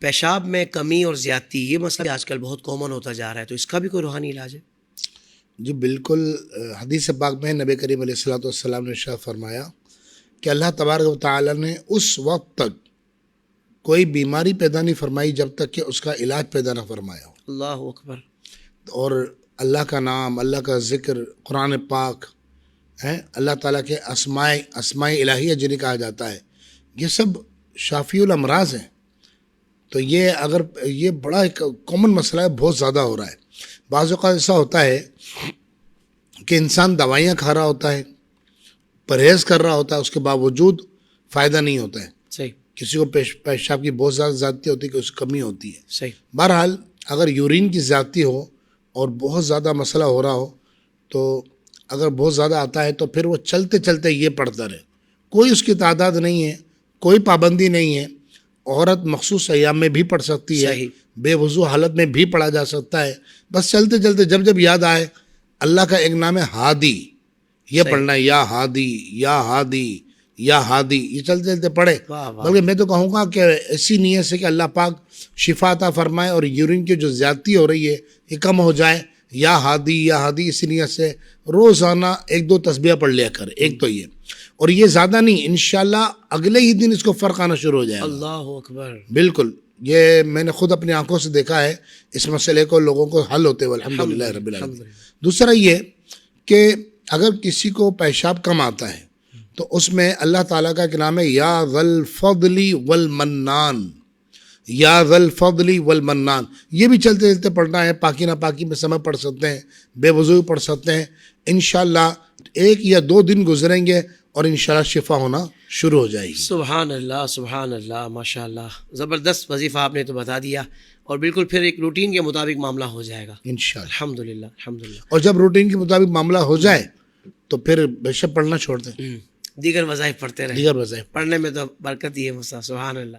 پیشاب میں کمی اور زیادتی، یہ مسئلہ آج کل بہت کامن ہوتا جا رہا ہے، تو اس کا بھی کوئی روحانی علاج ہے؟ جی بالکل، حدیث پاک میں نبی کریم علیہ الصلوۃ والسلام نے ارشاد فرمایا کہ اللہ تبارک و تعالیٰ نے اس وقت تک کوئی بیماری پیدا نہیں فرمائی جب تک کہ اس کا علاج پیدا نہ فرمایا ہو. اللہ اکبر. اور اللہ کا نام، اللہ کا ذکر، قرآن پاک ہے، اللہ تعالیٰ کے اسماء الہیہ جنہیں کہا جاتا ہے، یہ سب شافی الامراض ہیں. تو یہ بڑا ایک کامن مسئلہ ہے، بہت زیادہ ہو رہا ہے. بعض اوقات ایسا ہوتا ہے کہ انسان دوائیاں کھا رہا ہوتا ہے، پرہیز کر رہا ہوتا ہے، اس کے باوجود فائدہ نہیں ہوتا ہے. صحیح. کسی کو پیشاب کی بہت زیادہ زیادتی ہوتی ہے کہ اس کی کمی ہوتی ہے. صحیح. بہرحال اگر یورین کی زیادتی ہو اور بہت زیادہ مسئلہ ہو رہا ہو، تو اگر بہت زیادہ آتا ہے تو پھر وہ چلتے چلتے یہ پڑھتا رہے. کوئی اس کی تعداد نہیں ہے، کوئی پابندی نہیں ہے. عورت مخصوص ایام میں بھی پڑھ سکتی ہے، صحیح. بے وضو حالت میں بھی پڑھا جا سکتا ہے. بس چلتے چلتے جب یاد آئے، اللہ کا ایک نام ہے ہادی، یہ پڑھنا ہے، یا ہادی یا ہادی یا ہادی، یہ چلتے چلتے پڑھے. بلکہ میں تو کہوں گا کہ ایسی نیت سے کہ اللہ پاک شفا عطا فرمائے اور یورین کی جو زیادتی ہو رہی ہے یہ کم ہو جائے. یا ہادی اسی نیت سے روزانہ 1-2 تسبیح پڑھ لیا کر. ایک تو یہ، اور یہ زیادہ نہیں، انشاءاللہ اگلے ہی دن اس کو فرق آنا شروع ہو جائے گا. اللہ اکبر. بالکل، یہ میں نے خود اپنی آنکھوں سے دیکھا ہے، اس مسئلے کو لوگوں کو حل ہوتے ہوئے الحمدللہ رب العالمین. دوسرا یہ کہ اگر کسی کو پیشاب کم آتا ہے تو اس میں اللہ تعالیٰ کا ایک نام ہے یا ذا الفضل والمنان، یا ذا الفضل والمنان. یہ بھی چلتے چلتے پڑھنا ہے. پاکی ناپاکی میں سمے پڑھ سکتے ہیں، بے وضو پڑھ سکتے ہیں. انشاءاللہ 1 یا 2 دن گزریں گے اور انشاءاللہ شفا ہونا شروع ہو جائے گی. سبحان اللہ، سبحان اللہ، ماشاء اللہ. زبردست وظیفہ آپ نے تو بتا دیا، اور بالکل پھر ایک روٹین کے مطابق معاملہ ہو جائے گا انشاءاللہ. الحمدللہ الحمدللہ. اور جب روٹین کے مطابق معاملہ ہو جائے تو پھر بے شک پڑھنا چھوڑ دیں، دیگر وظائف پڑھتے رہیں. دیگر وظائف پڑھنے میں تو برکت ہی ہے. سبحان اللہ.